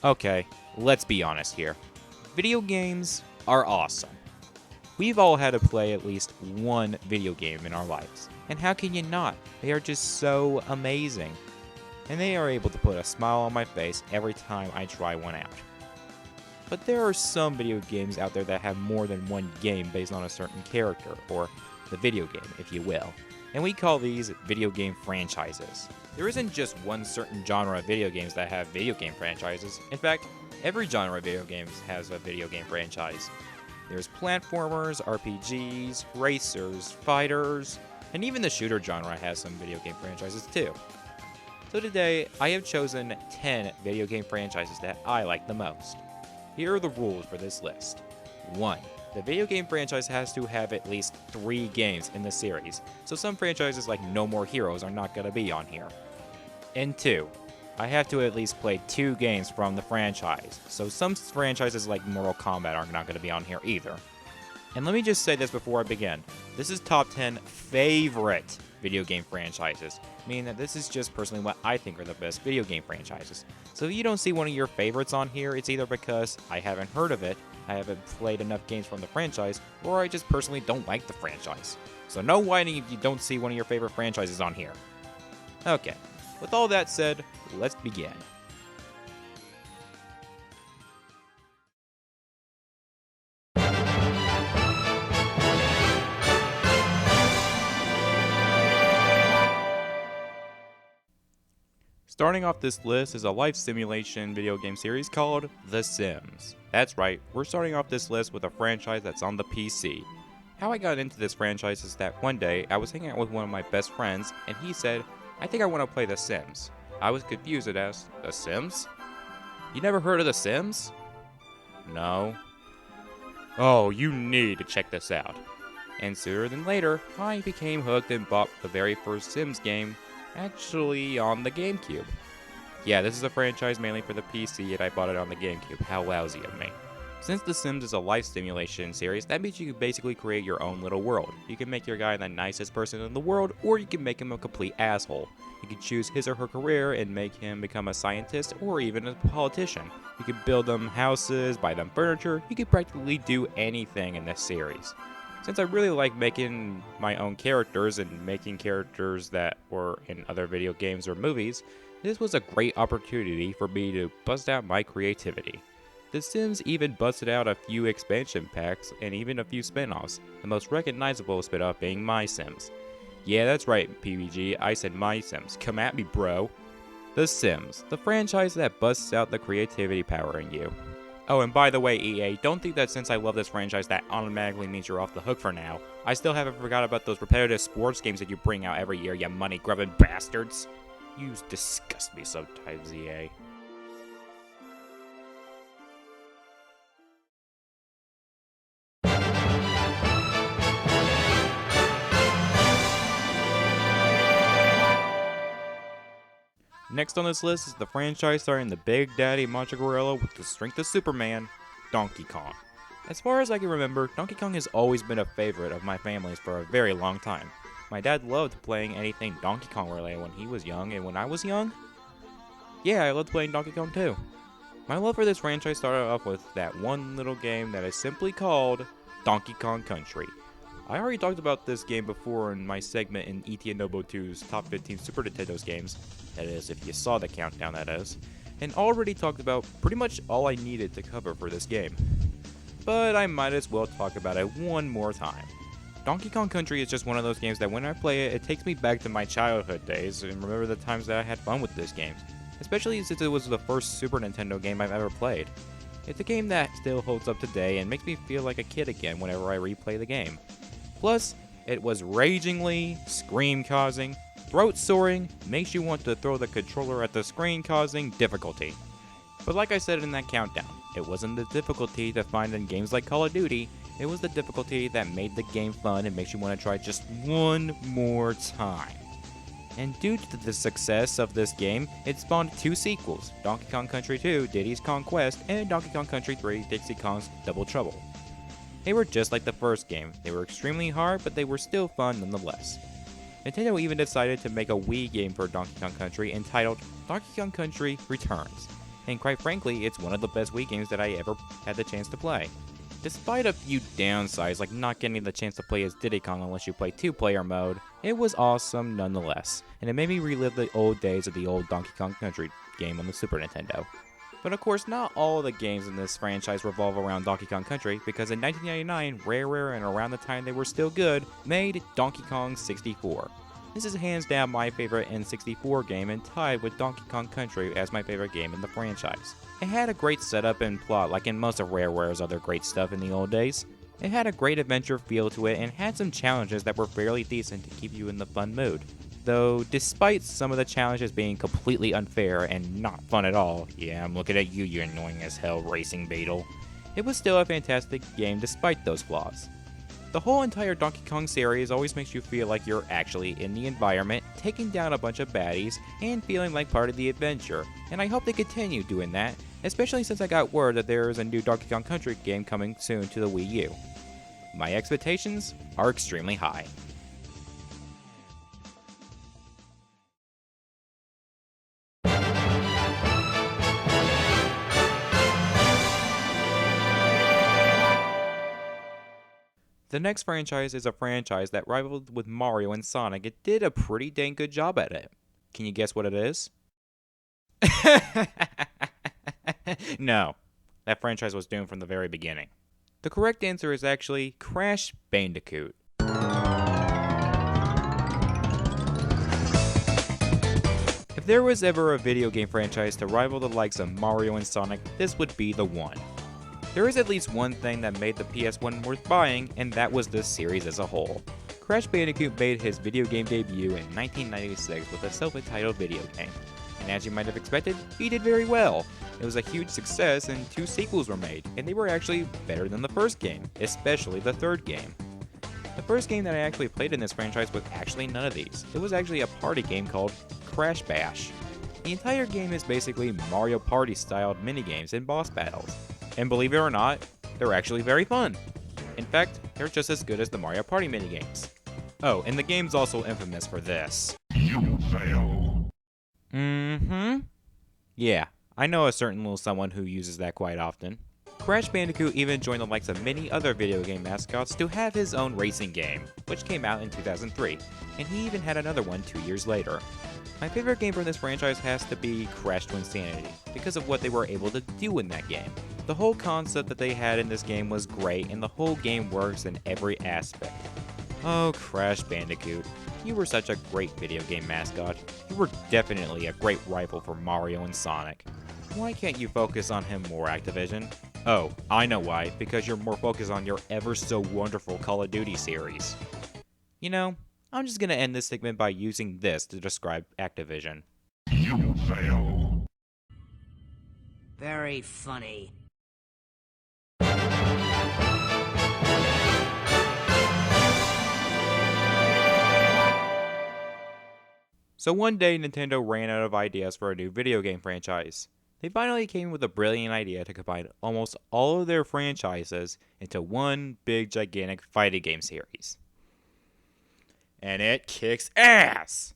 Okay, let's be honest here. Video games are awesome. We've all had to play at least one video game in our lives. And how can you not? They are just so amazing. And they are able to put a smile on my face every time I try one out. But there are some video games out there that have more than one game based on a certain character, or the video game, if you will. And we call these video game franchises. There isn't just one certain genre of video games that have video game franchises. In fact, every genre of video games has a video game franchise. There's platformers, RPGs, racers, fighters, and even the shooter genre has some video game franchises too. So today, I have chosen 10 video game franchises that I like the most. Here are the rules for this list. 1. The video game franchise has to have at least 3 games in the series, so some franchises like No More Heroes are not going to be on here. And 2. I have to at least play 2 games from the franchise, so some franchises like Mortal Kombat are not going to be on here either. And let me just say this before I begin. This is top 10 favorite video game franchises, meaning that this is just personally what I think are the best video game franchises. So if you don't see one of your favorites on here, it's either because I haven't heard of it, I haven't played enough games from the franchise, or I just personally don't like the franchise. So no whining if you don't see one of your favorite franchises on here. Okay, with all that said, let's begin. Starting off this list is a life simulation video game series called The Sims. That's right, we're starting off this list with a franchise that's on the PC. How I got into this franchise is that one day I was hanging out with one of my best friends and he said, "I think I want to play The Sims." I was confused and asked, "The Sims? You never heard of The Sims?" "No." "Oh, you need to check this out." And sooner than later, I became hooked and bought the very first Sims game, actually on the GameCube. Yeah, this is a franchise mainly for the PC and I bought it on the GameCube. How lousy of me. Since The Sims is a life simulation series, that means you can basically create your own little world. You can make your guy the nicest person in the world, or you can make him a complete asshole. You can choose his or her career and make him become a scientist or even a politician. You can build them houses, buy them furniture, you can practically do anything in this series. Since I really like making my own characters and making characters that were in other video games or movies, this was a great opportunity for me to bust out my creativity. The Sims even busted out a few expansion packs and even a few spin-offs, the most recognizable spin-off being My Sims. Yeah, that's right, PBG, I said My Sims. Come at me, bro. The Sims, the franchise that busts out the creativity power in you. Oh, and by the way, EA, don't think that since I love this franchise that automatically means you're off the hook for now. I still haven't forgot about those repetitive sports games that you bring out every year, you money-grubbing bastards. You disgust me sometimes, EA. Next on this list is the franchise starring the Big Daddy Macho Gorilla with the strength of Superman, Donkey Kong. As far as I can remember, Donkey Kong has always been a favorite of my family's for a very long time. My dad loved playing anything Donkey Kong related when he was young, and when I was young, yeah, I loved playing Donkey Kong too. My love for this franchise started off with that one little game that is simply called Donkey Kong Country. I already talked about this game before in my segment in Etienobo2's Top 15 Super Nintendo's games, that is, if you saw the countdown that is, and already talked about pretty much all I needed to cover for this game. But I might as well talk about it one more time. Donkey Kong Country is just one of those games that when I play it, it takes me back to my childhood days and remember the times that I had fun with this game, especially since it was the first Super Nintendo game I've ever played. It's a game that still holds up today and makes me feel like a kid again whenever I replay the game. Plus, it was ragingly, scream-causing, throat-soaring, makes you want to throw the controller at the screen-causing difficulty. But like I said in that countdown, it wasn't the difficulty to find in games like Call of Duty, it was the difficulty that made the game fun and makes you want to try just one more time. And due to the success of this game, it spawned 2 sequels, Donkey Kong Country 2, Diddy's Kong Quest, and Donkey Kong Country 3, Dixie Kong's Double Trouble. They were just like the first game, they were extremely hard, but they were still fun nonetheless. Nintendo even decided to make a Wii game for Donkey Kong Country entitled Donkey Kong Country Returns. and quite frankly, it's one of the best Wii games that I ever had the chance to play. Despite a few downsides, like not getting the chance to play as Diddy Kong unless you play 2-player mode, it was awesome nonetheless, and it made me relive the old days of the old Donkey Kong Country game on the Super Nintendo. But of course, not all of the games in this franchise revolve around Donkey Kong Country, because in 1999, Rare and around the time they were still good, made Donkey Kong 64. This is hands down my favorite N64 game and tied with Donkey Kong Country as my favorite game in the franchise. It had a great setup and plot like in most of Rareware's other great stuff in the old days. It had a great adventure feel to it and had some challenges that were fairly decent to keep you in the fun mood. Though, despite some of the challenges being completely unfair and not fun at all, yeah, I'm looking at you, you annoying as hell racing beetle, it was still a fantastic game despite those flaws. The whole entire Donkey Kong series always makes you feel like you're actually in the environment, taking down a bunch of baddies, and feeling like part of the adventure, and I hope they continue doing that, especially since I got word that there is a new Donkey Kong Country game coming soon to the Wii U. My expectations are extremely high. The next franchise is a franchise that rivaled with Mario and Sonic. It did a pretty dang good job at it. Can you guess what it is? No, that franchise was doomed from the very beginning. The correct answer is actually Crash Bandicoot. If there was ever a video game franchise to rival the likes of Mario and Sonic, this would be the one. There is at least one thing that made the PS1 worth buying, and that was this series as a whole. Crash Bandicoot made his video game debut in 1996 with a self-entitled video game. And as you might have expected, he did very well. It was a huge success and 2 sequels were made, and they were actually better than the first game, especially the third game. The first game that I actually played in this franchise was actually none of these. It was actually a party game called Crash Bash. The entire game is basically Mario Party-styled minigames and boss battles. And believe it or not, they're actually very fun. In fact, they're just as good as the Mario Party minigames. Oh, and the game's also infamous for this. You fail. Yeah, I know a certain little someone who uses that quite often. Crash Bandicoot even joined the likes of many other video game mascots to have his own racing game, which came out in 2003, and he even had another one 2 years later. My favorite game from this franchise has to be Crash to Insanity, because of what they were able to do in that game. The whole concept that they had in this game was great, and the whole game works in every aspect. Oh, Crash Bandicoot, you were such a great video game mascot. You were definitely a great rival for Mario and Sonic. Why can't you focus on him more, Activision? Oh, I know why, because you're more focused on your ever so wonderful Call of Duty series. You know, I'm just gonna end this segment by using this to describe Activision. You fail. Very funny. So one day, Nintendo ran out of ideas for a new video game franchise. They finally came with a brilliant idea to combine almost all of their franchises into one big gigantic fighting game series. And it kicks ass!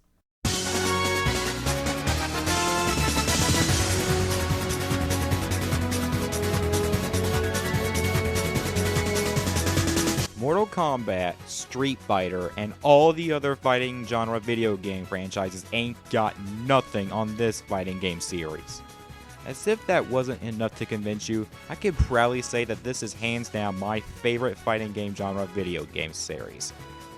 Mortal Kombat, Street Fighter, and all the other fighting genre video game franchises ain't got nothing on this fighting game series. As if that wasn't enough to convince you, I can proudly say that this is hands down my favorite fighting game genre video game series.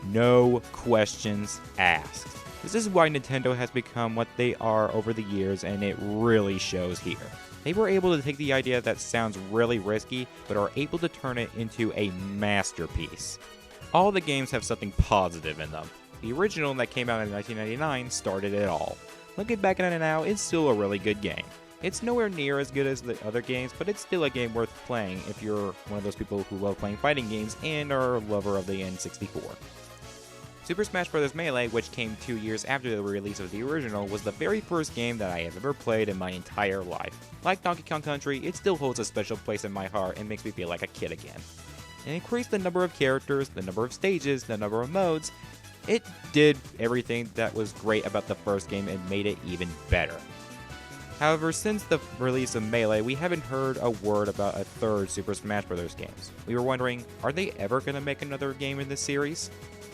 No questions asked. This is why Nintendo has become what they are over the years, and it really shows here. They were able to take the idea that sounds really risky, but are able to turn it into a masterpiece. All the games have something positive in them. The original that came out in 1999 started it all. Looking back at it now, it's still a really good game. It's nowhere near as good as the other games, but it's still a game worth playing if you're one of those people who love playing fighting games and are a lover of the N64. Super Smash Bros. Melee, which came 2 years after the release of the original, was the very first game that I have ever played in my entire life. Like Donkey Kong Country, it still holds a special place in my heart and makes me feel like a kid again. It increased the number of characters, the number of stages, the number of modes. It did everything that was great about the first game and made it even better. However, since the release of Melee, we haven't heard a word about a third Super Smash Bros. Game. We were wondering, are they ever going to make another game in this series?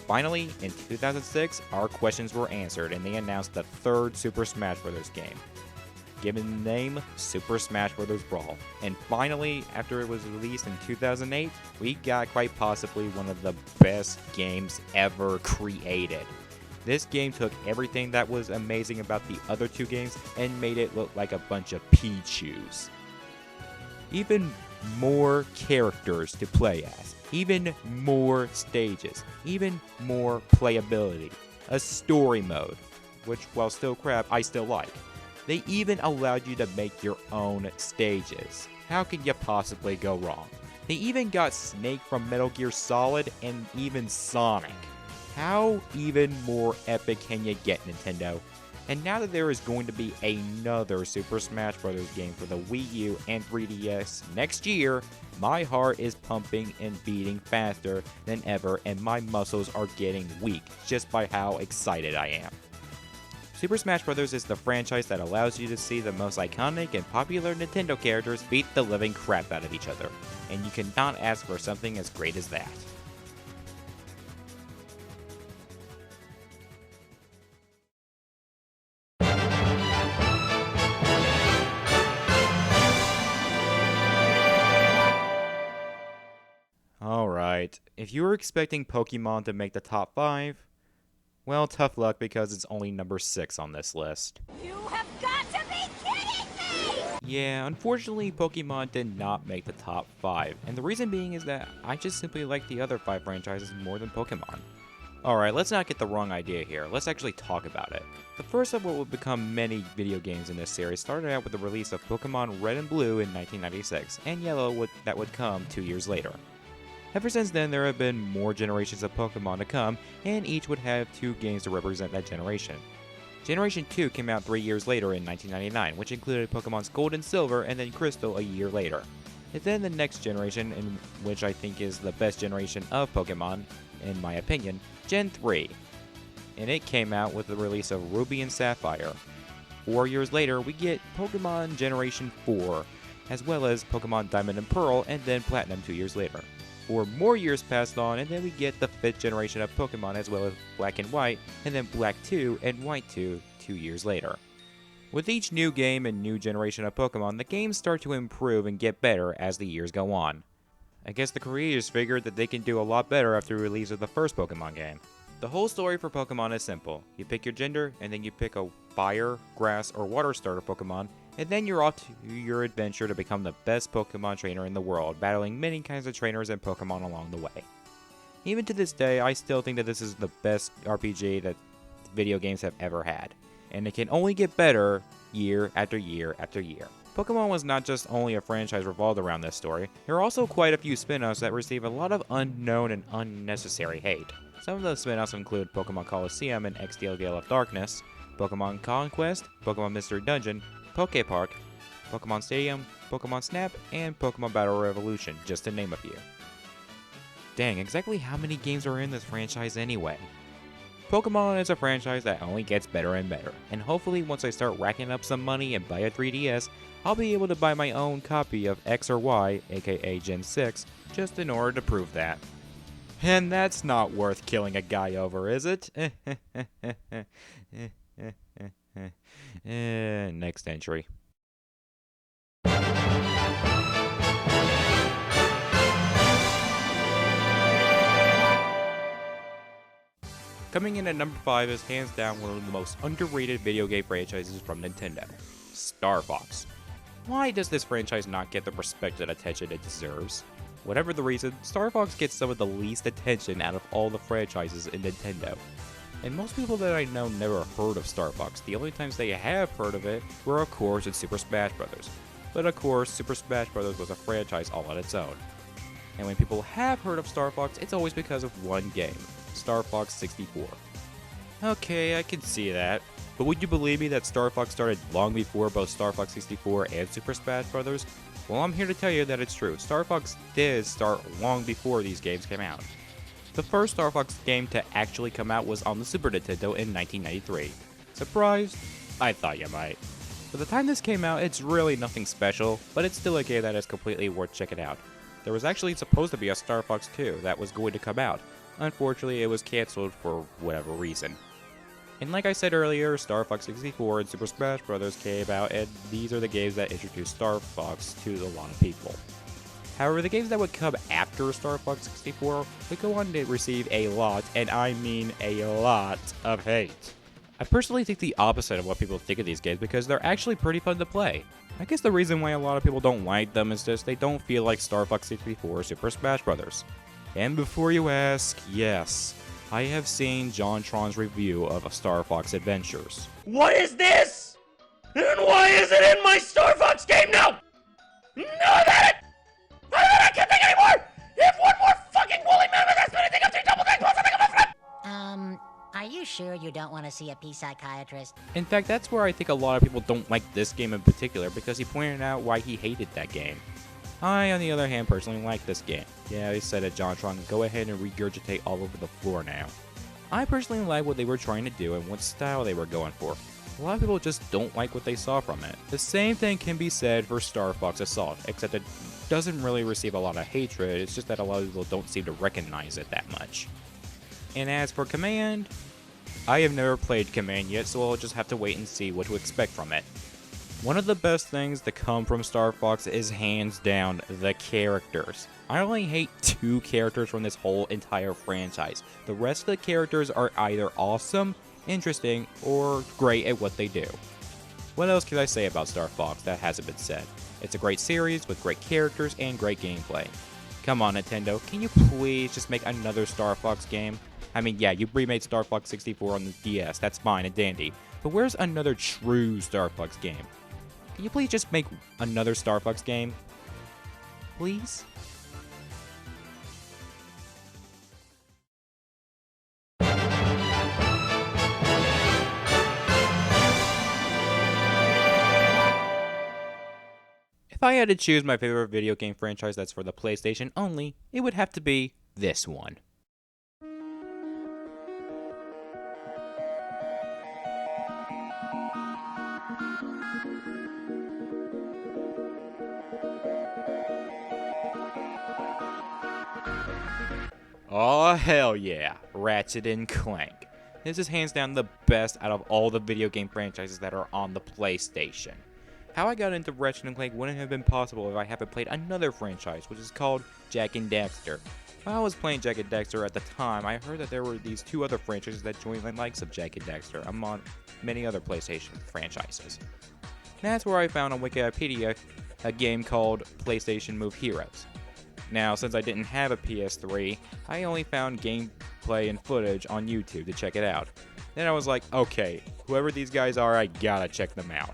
Finally, in 2006, our questions were answered and they announced the third Super Smash Bros. Game, given the name Super Smash Bros. Brawl. And finally, after it was released in 2008, we got quite possibly one of the best games ever created. This game took everything that was amazing about the other two games and made it look like a bunch of Pichus. Even more characters to play as, even more stages, even more playability, a story mode, which while still crap, I still like. They even allowed you to make your own stages. How could you possibly go wrong? They even got Snake from Metal Gear Solid and even Sonic. How even more epic can you get, Nintendo? And now that there is going to be another Super Smash Bros. Game for the Wii U and 3DS next year, my heart is pumping and beating faster than ever and my muscles are getting weak just by how excited I am. Super Smash Bros. Is the franchise that allows you to see the most iconic and popular Nintendo characters beat the living crap out of each other, and you cannot ask for something as great as that. Alright, if you were expecting Pokémon to make the top 5, well, tough luck because it's only number 6 on this list. You have got to be kidding me! Yeah, unfortunately, Pokémon did not make the top 5, and the reason being is that I just simply like the other 5 franchises more than Pokémon. Alright, let's not get the wrong idea here, let's actually talk about it. The first of what would become many video games in this series started out with the release of Pokémon Red and Blue in 1996, and Yellow that would come 2 years later. Ever since then, there have been more generations of Pokémon to come, and each would have 2 games to represent that generation. Generation 2 came out 3 years later in 1999, which included Pokémon's Gold and Silver and then Crystal a year later. And then the next generation, in which I think is the best generation of Pokémon, in my opinion, Gen 3. And it came out with the release of Ruby and Sapphire. 4 years later, we get Pokémon Generation 4, as well as Pokémon Diamond and Pearl, and then Platinum 2 years later. 4 more years passed on, and then we get the 5th generation of Pokémon as well as Black and White, and then Black 2 and White 2 2 years later. With each new game and new generation of Pokémon, the games start to improve and get better as the years go on. I guess the creators figured that they can do a lot better after the release of the first Pokémon game. The whole story for Pokémon is simple. You pick your gender, and then you pick a fire, grass, or water starter Pokémon, and then you're off to your adventure to become the best Pokémon trainer in the world, battling many kinds of trainers and Pokémon along the way. Even to this day, I still think that this is the best RPG that video games have ever had, and it can only get better year after year after year. Pokémon was not just only a franchise revolved around this story, there are also quite a few spin-offs that receive a lot of unknown and unnecessary hate. Some of those spin-offs include Pokémon Colosseum and XD Gale of Darkness, Pokémon Conquest, Pokémon Mystery Dungeon, Poképark, Pokémon Stadium, Pokémon Snap, and Pokémon Battle Revolution, just to name a few. Dang, exactly how many games are in this franchise anyway? Pokémon is a franchise that only gets better and better, and hopefully once I start racking up some money and buy a 3DS, I'll be able to buy my own copy of X or Y, aka Gen 6, just in order to prove that. And that's not worth killing a guy over, is it? Next entry. Coming in at number 5 is hands down one of the most underrated video game franchises from Nintendo, Star Fox. Why does this franchise not get the respect and attention it deserves? Whatever the reason, Star Fox gets some of the least attention out of all the franchises in Nintendo. And most people that I know never heard of Star Fox. The only times they have heard of it were of course in Super Smash Bros. But of course, Super Smash Bros. Was a franchise all on its own. And when people have heard of Star Fox, it's always because of one game, Star Fox 64. Okay, I can see that. But would you believe me that Star Fox started long before both Star Fox 64 and Super Smash Bros.? Well, I'm here to tell you that it's true. Star Fox did start long before these games came out. The first Star Fox game to actually come out was on the Super Nintendo in 1993. Surprised? I thought you might. By the time this came out, it's really nothing special, but it's still a game that is completely worth checking out. There was actually supposed to be a Star Fox 2 that was going to come out. Unfortunately, it was cancelled for whatever reason. And like I said earlier, Star Fox 64 and Super Smash Bros. Came out, and these are the games that introduced Star Fox to a lot of people. However, the games that would come after Star Fox 64 would go on to receive a lot, and I mean a lot, of hate. I personally think the opposite of what people think of these games because they're actually pretty fun to play. I guess the reason why a lot of people don't like them is just they don't feel like Star Fox 64 or Super Smash Bros. And before you ask, yes, I have seen JonTron's review of Star Fox Adventures. What is this? And why is it in my Star Fox game now? No, that it! I can't think anymore! If one more fucking woolly mammoth has anything up to double thing, plus I think I'm a friend! Are you sure you don't want to see a pea psychiatrist? In fact, that's where I think a lot of people don't like this game in particular because he pointed out why he hated that game. I, on the other hand, personally like this game. Yeah, he said it, JonTron, go ahead and regurgitate all over the floor now. I personally like what they were trying to do and what style they were going for. A lot of people just don't like what they saw from it. The same thing can be said for Star Fox Assault, except it doesn't really receive a lot of hatred, it's just that a lot of people don't seem to recognize it that much. And as for Command, I have never played Command yet, so I'll just have to wait and see what to expect from it. One of the best things to come from Star Fox is hands down the characters. I only hate 2 characters from this whole entire franchise. The rest of the characters are either awesome, interesting, or great at what they do. What else can I say about Star Fox that hasn't been said? It's a great series with great characters and great gameplay. Come on, Nintendo, can you please just make another Star Fox game? I mean, yeah, you remade Star Fox 64 on the DS, that's fine and dandy, but where's another true Star Fox game? Can you please just make another Star Fox game? Please? If I had to choose my favorite video game franchise that's for the PlayStation only, it would have to be this one. Oh hell yeah, Ratchet and Clank. This is hands down the best out of all the video game franchises that are on the PlayStation. How I got into Ratchet and Clank wouldn't have been possible if I hadn't played another franchise, which is called Jak and Daxter. While I was playing Jak and Daxter at the time, I heard that there were these 2 other franchises that joined the likes of Jak and Daxter among many other PlayStation franchises. That's where I found on Wikipedia a game called PlayStation Move Heroes. Now, since I didn't have a PS3, I only found gameplay and footage on YouTube to check it out. Then I was like, okay, whoever these guys are, I gotta check them out.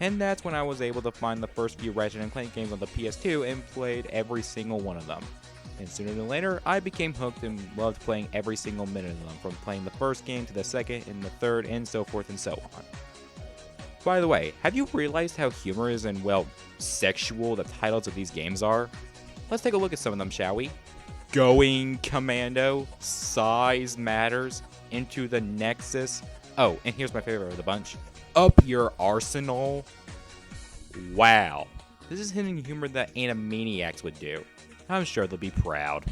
And that's when I was able to find the first few Ratchet and Clank games on the PS2 and played every single one of them. And sooner than later, I became hooked and loved playing every single minute of them, from playing the first game to the second and the third and so forth and so on. By the way, have you realized how humorous and, well, sexual the titles of these games are? Let's take a look at some of them, shall we? Going Commando, Size Matters, Into the Nexus. Oh, and here's my favorite of the bunch. Up Your Arsenal. Wow. This is hidden humor that Animaniacs would do. I'm sure they'll be proud.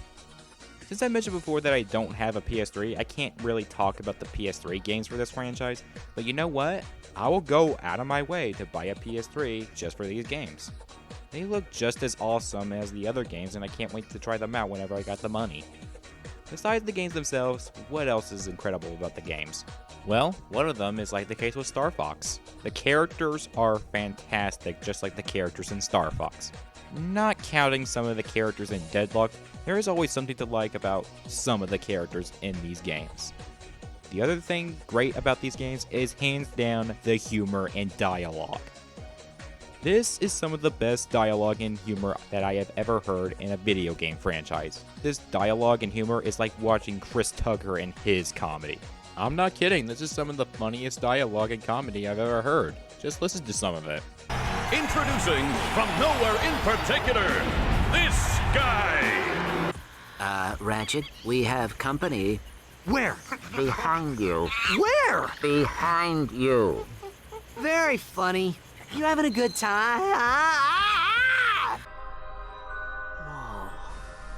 Since I mentioned before that I don't have a PS3, I can't really talk about the PS3 games for this franchise, but you know what? I will go out of my way to buy a PS3 just for these games. They look just as awesome as the other games, and I can't wait to try them out whenever I got the money. Besides the games themselves, what else is incredible about the games? Well, one of them is like the case with Star Fox. The characters are fantastic, just like the characters in Star Fox. Not counting some of the characters in Deadlock, there is always something to like about some of the characters in these games. The other thing great about these games is hands down the humor and dialogue. This is some of the best dialogue and humor that I have ever heard in a video game franchise. This dialogue and humor is like watching Chris Tucker and his comedy. I'm not kidding, this is some of the funniest dialogue and comedy I've ever heard. Just listen to some of it. Introducing from nowhere in particular, this guy. Ratchet, we have company. Where? Behind you. Where? Behind you. Very funny. You having a good time?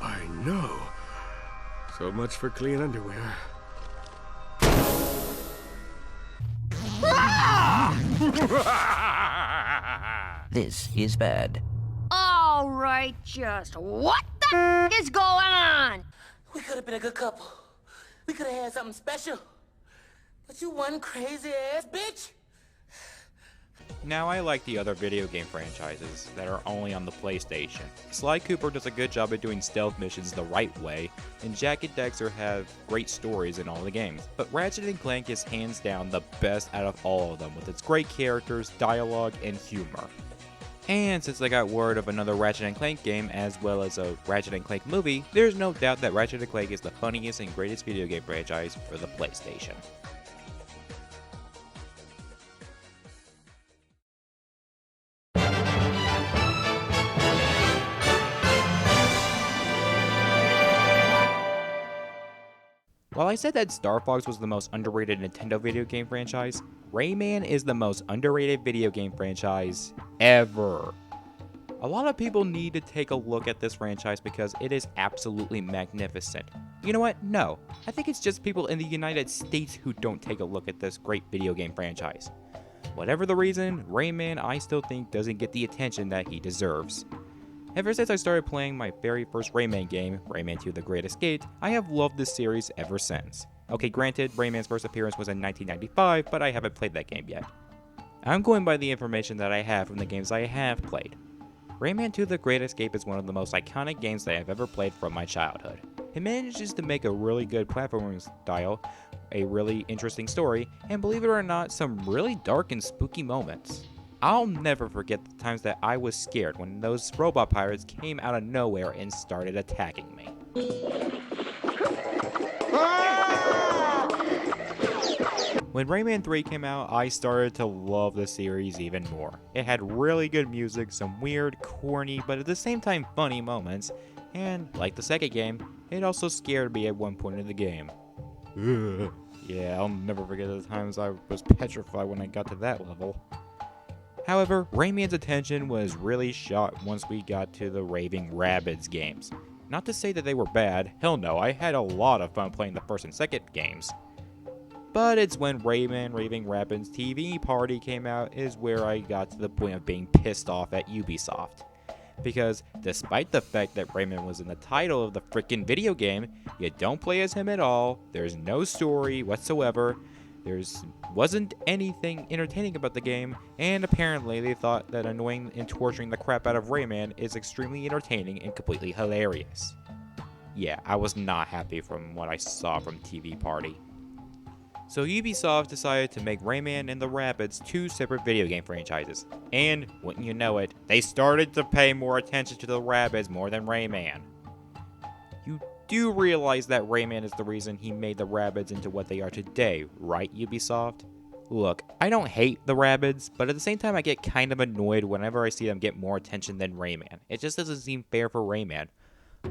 I know. So much for clean underwear. This is bad. All right, just what the is going on? We could have been a good couple. We could have had something special. But you one crazy ass bitch. Now, I like the other video game franchises that are only on the PlayStation. Sly Cooper does a good job at doing stealth missions the right way, and Jak and Daxter have great stories in all the games. But Ratchet and Clank is hands down the best out of all of them, with its great characters, dialogue, and humor. And since I got word of another Ratchet and Clank game as well as a Ratchet and Clank movie, there's no doubt that Ratchet and Clank is the funniest and greatest video game franchise for the PlayStation. While I said that Star Fox was the most underrated Nintendo video game franchise, Rayman is the most underrated video game franchise ever. A lot of people need to take a look at this franchise because it is absolutely magnificent. You know what? No. I think it's just people in the United States who don't take a look at this great video game franchise. Whatever the reason, Rayman I still think doesn't get the attention that he deserves. Ever since I started playing my very first Rayman game, Rayman 2: The Great Escape, I have loved this series ever since. Okay, granted, Rayman's first appearance was in 1995, but I haven't played that game yet. I'm going by the information that I have from the games I have played. Rayman 2: The Great Escape is one of the most iconic games that I've ever played from my childhood. It manages to make a really good platforming style, a really interesting story, and believe it or not, some really dark and spooky moments. I'll never forget the times that I was scared when those robot pirates came out of nowhere and started attacking me. When Rayman 3 came out, I started to love the series even more. It had really good music, some weird, corny, but at the same time funny moments, and like the second game, it also scared me at one point in the game. Yeah, I'll never forget the times I was petrified when I got to that level. However, Rayman's attention was really shot once we got to the Raving Rabbids games. Not to say that they were bad, hell no, I had a lot of fun playing the first and second games. But it's when Rayman Raving Rabbids TV Party came out is where I got to the point of being pissed off at Ubisoft. Because despite the fact that Rayman was in the title of the frickin' video game, you don't play as him at all, there's no story whatsoever, wasn't anything entertaining about the game, and apparently they thought that annoying and torturing the crap out of Rayman is extremely entertaining and completely hilarious. Yeah, I was not happy from what I saw from TV Party. So Ubisoft decided to make Rayman and the Rabbids two separate video game franchises. And, wouldn't you know it, they started to pay more attention to the Rabbids more than Rayman. You do realize that Rayman is the reason he made the Rabbids into what they are today, right, Ubisoft? Look, I don't hate the Rabbids, but at the same time I get kind of annoyed whenever I see them get more attention than Rayman. It just doesn't seem fair for Rayman.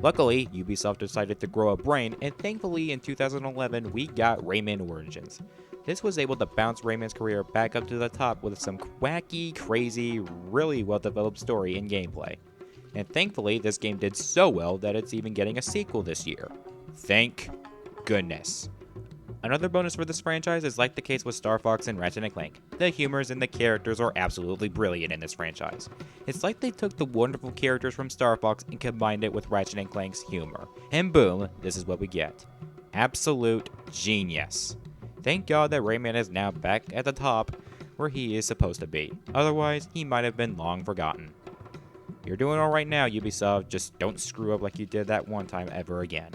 Luckily, Ubisoft decided to grow a brain, and thankfully in 2011 we got Rayman Origins. This was able to bounce Rayman's career back up to the top with some wacky, crazy, really well developed story and gameplay. And thankfully this game did so well that it's even getting a sequel this year. Thank goodness. Another bonus for this franchise is like the case with Star Fox and Ratchet and Clank. The humors and the characters are absolutely brilliant in this franchise. It's like they took the wonderful characters from Star Fox and combined it with Ratchet and Clank's humor. And boom, this is what we get. Absolute genius. Thank God that Rayman is now back at the top where he is supposed to be. Otherwise, he might have been long forgotten. You're doing alright now, Ubisoft, just don't screw up like you did that one time ever again.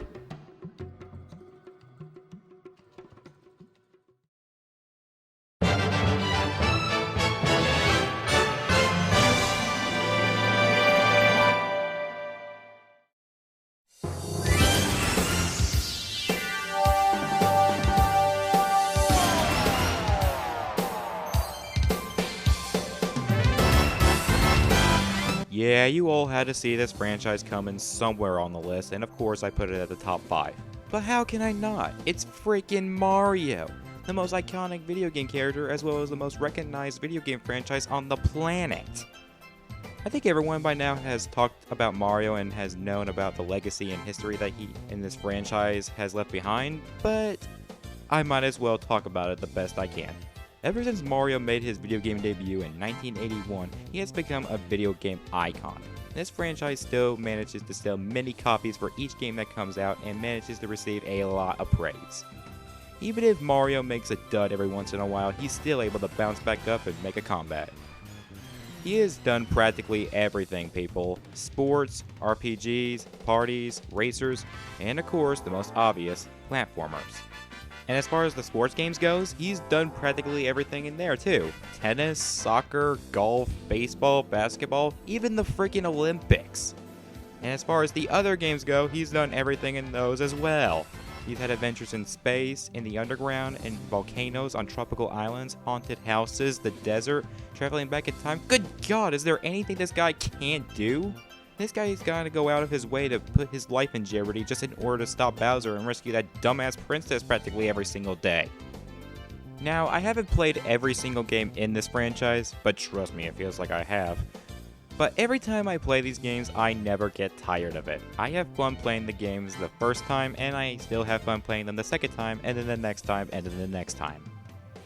Yeah, you all had to see this franchise coming somewhere on the list, and of course I put it at the top 5. But how can I not? It's freaking Mario! the most iconic video game character as well as the most recognized video game franchise on the planet. I think everyone by now has talked about Mario and has known about the legacy and history that he in this franchise has left behind, but I might as well talk about it the best I can. Ever since Mario made his video game debut in 1981, he has become a video game icon. This franchise still manages to sell many copies for each game that comes out and manages to receive a lot of praise. Even if Mario makes a dud every once in a while, he's still able to bounce back up and make a comeback. He has done practically everything, people. Sports, RPGs, parties, racers, and of course, the most obvious, platformers. And as far as the sports games goes, he's done practically everything in there too. Tennis, soccer, golf, baseball, basketball, even the freaking Olympics. And as far as the other games go, he's done everything in those as well. He's had adventures in space, in the underground, in volcanoes, on tropical islands, haunted houses, the desert, traveling back in time. Good God, is there anything this guy can't do? This guy's gotta go out of his way to put his life in jeopardy just in order to stop Bowser and rescue that dumbass princess practically every single day. Now, I haven't played every single game in this franchise, but trust me, it feels like I have. But every time I play these games, I never get tired of it. I have fun playing the games the first time, and I still have fun playing them the second time, and then the next time, and then the next time.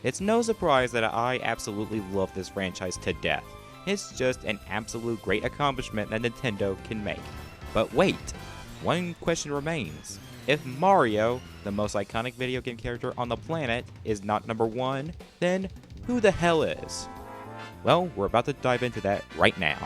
It's no surprise that I absolutely love this franchise to death. It's just an absolute great accomplishment that Nintendo can make. But wait, one question remains. If Mario, the most iconic video game character on the planet, is not number one, then who the hell is? Well, we're about to dive into that right now.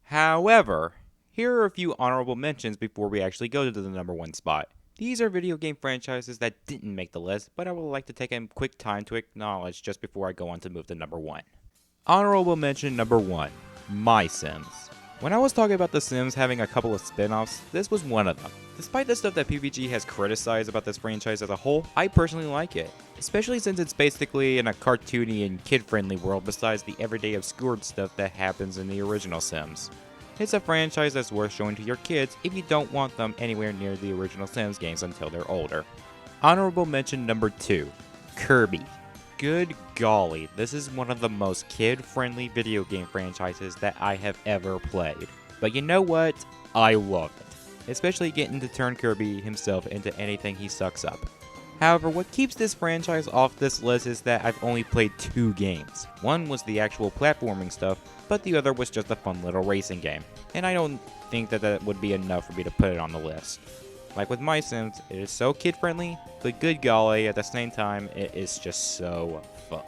However, here are a few honorable mentions before we actually go to the number one spot. These are video game franchises that didn't make the list, but I would like to take a quick time to acknowledge just before I go on to move to number one. Honorable mention number one, My Sims. When I was talking about The Sims having a couple of spin-offs, this was one of them. Despite the stuff that PPG has criticized about this franchise as a whole, I personally like it. Especially since it's basically in a cartoony and kid-friendly world besides the everyday obscured stuff that happens in the original Sims. It's a franchise that's worth showing to your kids if you don't want them anywhere near the original Sims games until they're older. Honorable mention number 2, Kirby. Good golly, this is one of the most kid-friendly video game franchises that I have ever played. But you know what? I love it. Especially getting to turn Kirby himself into anything he sucks up. However, what keeps this franchise off this list is that I've only played 2 games. One was the actual platforming stuff, but the other was just a fun little racing game. And I don't think that would be enough for me to put it on the list. Like with My Sims, it is so kid-friendly, but good golly, at the same time, it is just so fun.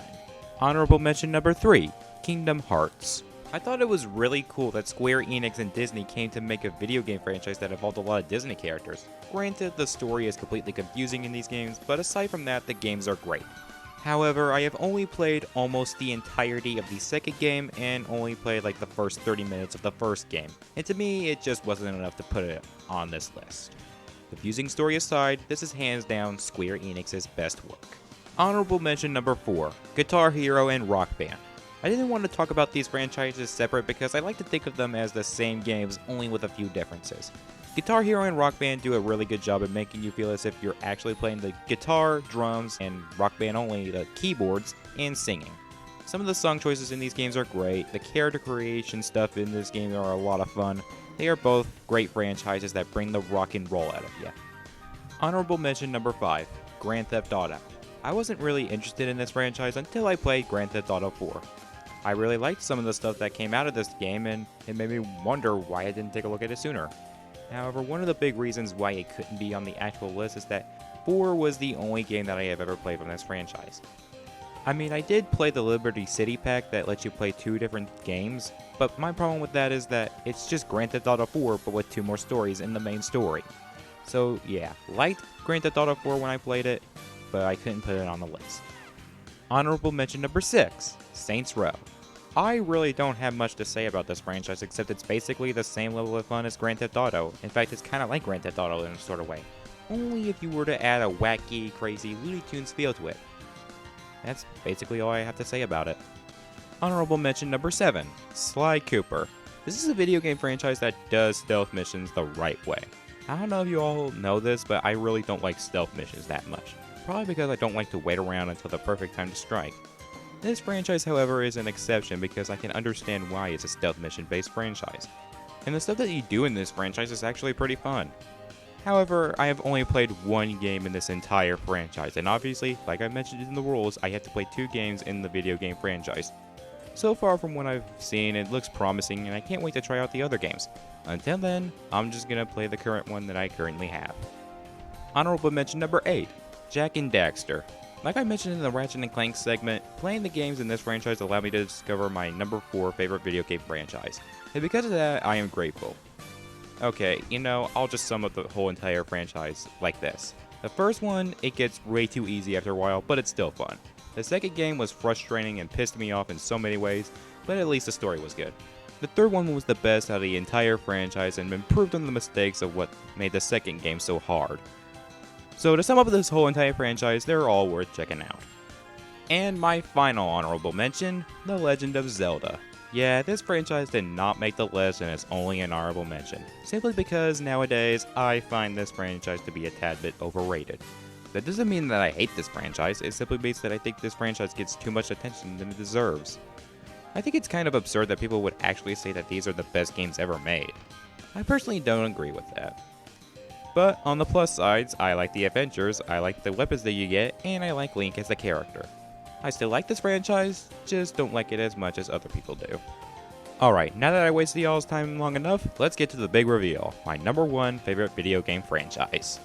Honorable mention number 3, Kingdom Hearts. I thought it was really cool that Square Enix and Disney came to make a video game franchise that involved a lot of Disney characters. Granted, the story is completely confusing in these games, but aside from that, the games are great. However, I have only played almost the entirety of the second game and only played like the first 30 minutes of the first game. And to me, it just wasn't enough to put it on this list. Confusing story aside, this is hands down Square Enix's best work. Honorable mention number 4, Guitar Hero and Rock Band. I didn't want to talk about these franchises separate because I like to think of them as the same games, only with a few differences. Guitar Hero and Rock Band do a really good job at making you feel as if you're actually playing the guitar, drums, and Rock Band only, the keyboards, and singing. Some of the song choices in these games are great, the character creation stuff in this game are a lot of fun. They are both great franchises that bring the rock and roll out of you. Honorable mention number 5, Grand Theft Auto. I wasn't really interested in this franchise until I played Grand Theft Auto 4. I really liked some of the stuff that came out of this game, and it made me wonder why I didn't take a look at it sooner. However, one of the big reasons why it couldn't be on the actual list is that 4 was the only game that I have ever played from this franchise. I mean, I did play the Liberty City pack that lets you play 2 different games, but my problem with that is that it's just Grand Theft Auto 4 but with 2 more stories in the main story. So yeah, liked Grand Theft Auto 4 when I played it, but I couldn't put it on the list. Honorable mention number 6, Saints Row. I really don't have much to say about this franchise except it's basically the same level of fun as Grand Theft Auto. In fact, it's kind of like Grand Theft Auto in a sort of way. Only if you were to add a wacky, crazy Looney Tunes feel to it. That's basically all I have to say about it. Honorable mention number 7, Sly Cooper. This is a video game franchise that does stealth missions the right way. I don't know if you all know this, but I really don't like stealth missions that much. Probably because I don't like to wait around until the perfect time to strike. This franchise, however, is an exception because I can understand why it's a stealth mission based franchise. And the stuff that you do in this franchise is actually pretty fun. However, I have only played one game in this entire franchise, and obviously, like I mentioned in the rules, I have to play 2 games in the video game franchise. So far from what I've seen, it looks promising, and I can't wait to try out the other games. Until then, I'm just gonna play the current one that I currently have. Honorable mention number 8, Jak and Daxter. Like I mentioned in the Ratchet and Clank segment, playing the games in this franchise allowed me to discover my number 4 favorite video game franchise, and because of that, I am grateful. Okay, I'll just sum up the whole entire franchise like this. The first one, it gets way too easy after a while, but it's still fun. The second game was frustrating and pissed me off in so many ways, but at least the story was good. The third one was the best out of the entire franchise and improved on the mistakes of what made the second game so hard. So to sum up this whole entire franchise, they're all worth checking out. And my final honorable mention, The Legend of Zelda. Yeah, this franchise did not make the list and it's only an honorable mention, simply because nowadays I find this franchise to be a tad bit overrated. That doesn't mean that I hate this franchise, it simply means that I think this franchise gets too much attention than it deserves. I think it's kind of absurd that people would actually say that these are the best games ever made. I personally don't agree with that. But on the plus sides, I like the adventures, I like the weapons that you get, and I like Link as a character. I still like this franchise, just don't like it as much as other people do. Alright, now that I wasted y'all's time long enough, let's get to the big reveal, my number 1 favorite video game franchise.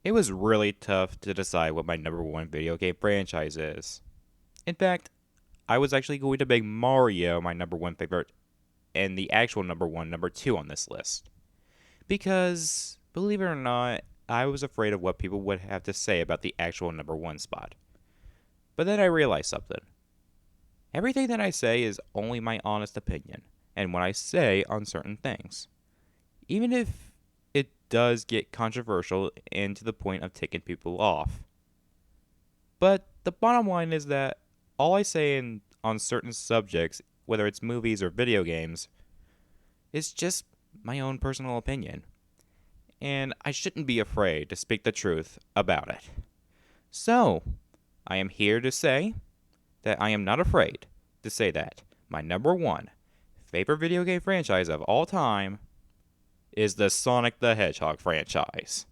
It was really tough to decide what my number 1 video game franchise is. In fact, I was actually going to make Mario my number 1 favorite and the actual number 1, number 2 on this list. Because, believe it or not, I was afraid of what people would have to say about the actual number 1 spot. But then I realized something. Everything that I say is only my honest opinion, and what I say on certain things. Even if it does get controversial and to the point of ticking people off. But the bottom line is that all I say on certain subjects, whether it's movies or video games, is just my own personal opinion. And I shouldn't be afraid to speak the truth about it. So, I am here to say that I am not afraid to say that my number 1 favorite video game franchise of all time is the Sonic the Hedgehog franchise.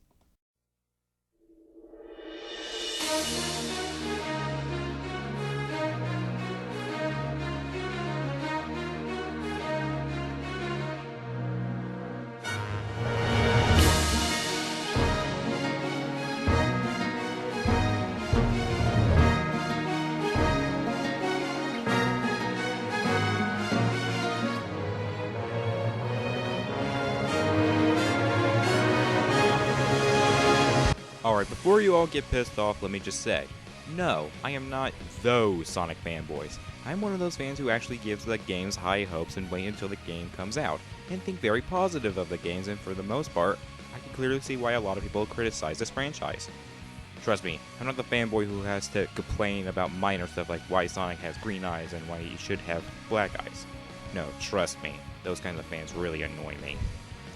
Alright, before you all get pissed off, let me just say, no, I am not those Sonic fanboys. I'm one of those fans who actually gives the games high hopes and wait until the game comes out, and think very positive of the games, and for the most part, I can clearly see why a lot of people criticize this franchise. Trust me, I'm not the fanboy who has to complain about minor stuff like why Sonic has green eyes and why he should have black eyes. No, trust me, those kinds of fans really annoy me.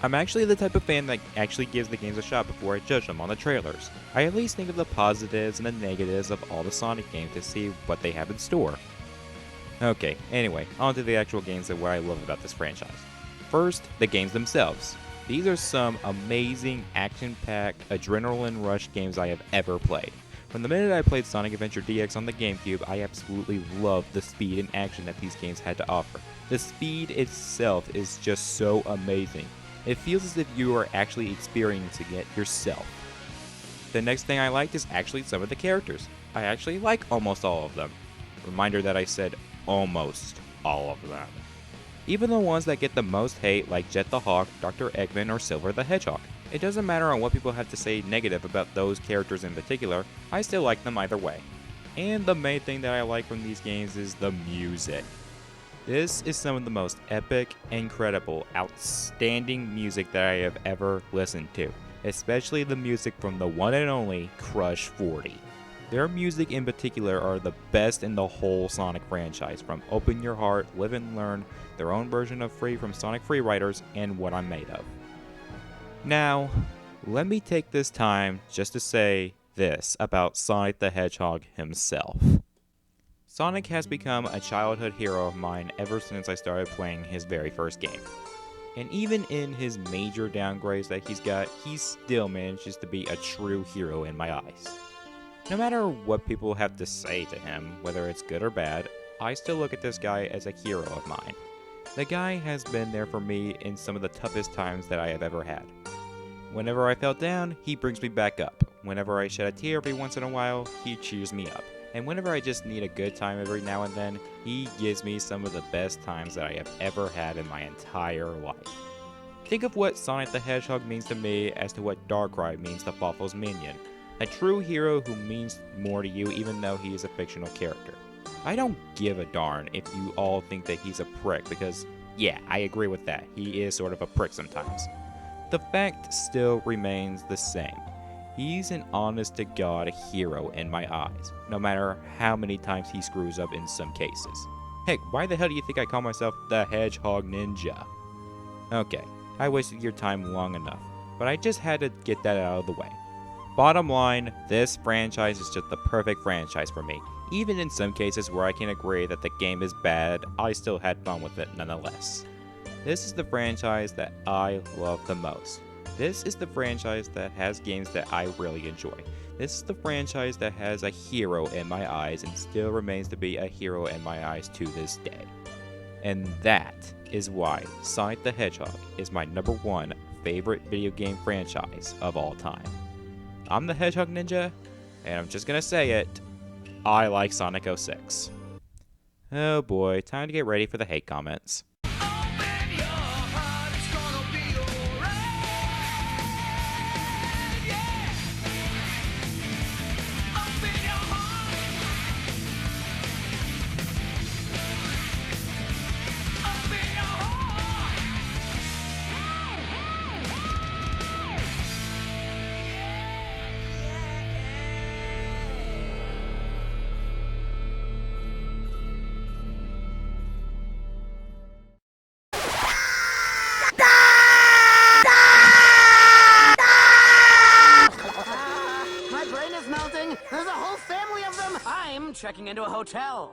I'm actually the type of fan that actually gives the games a shot before I judge them on the trailers. I at least think of the positives and the negatives of all the Sonic games to see what they have in store. Okay, anyway, on to the actual games and what I love about this franchise. First, the games themselves. These are some amazing, action-packed, adrenaline rush games I have ever played. From the minute I played Sonic Adventure DX on the GameCube, I absolutely loved the speed and action that these games had to offer. The speed itself is just so amazing. It feels as if you are actually experiencing it yourself. The next thing I liked is actually some of the characters. I actually like almost all of them. Reminder that I said almost all of them. Even the ones that get the most hate like Jet the Hawk, Dr. Eggman, or Silver the Hedgehog. It doesn't matter on what people have to say negative about those characters in particular, I still like them either way. And the main thing that I like from these games is the music. This is some of the most epic, incredible, outstanding music that I have ever listened to, especially the music from the one and only Crush 40. Their music in particular are the best in the whole Sonic franchise, from Open Your Heart, Live and Learn, their own version of Free from Sonic Free Writers, and What I'm Made Of. Now, let me take this time just to say this about Sonic the Hedgehog himself. Sonic has become a childhood hero of mine ever since I started playing his very first game. And even in his major downgrades that he's got, he still manages to be a true hero in my eyes. No matter what people have to say to him, whether it's good or bad, I still look at this guy as a hero of mine. The guy has been there for me in some of the toughest times that I have ever had. Whenever I fell down, he brings me back up. Whenever I shed a tear every once in a while, he cheers me up. And whenever I just need a good time every now and then, he gives me some of the best times that I have ever had in my entire life. Think of what Sonic the Hedgehog means to me as to what Darkrai means to Fawful's minion. A true hero who means more to you even though he is a fictional character. I don't give a darn if you all think that he's a prick because, yeah, I agree with that. He is sort of a prick sometimes. The fact still remains the same. He's an honest-to-God hero in my eyes, no matter how many times he screws up in some cases. Heck, why the hell do you think I call myself the Hedgehog Ninja? Okay, I wasted your time long enough, but I just had to get that out of the way. Bottom line, this franchise is just the perfect franchise for me. Even in some cases where I can agree that the game is bad, I still had fun with it nonetheless. This is the franchise that I love the most. This is the franchise that has games that I really enjoy. This is the franchise that has a hero in my eyes and still remains to be a hero in my eyes to this day. And that is why Sonic the Hedgehog is my #1 favorite video game franchise of all time. I'm the Hedgehog Ninja, and I'm just gonna say it, I like Sonic 06. Oh boy, time to get ready for the hate comments. My brain is melting. There's a whole family of them. I'm checking into a hotel.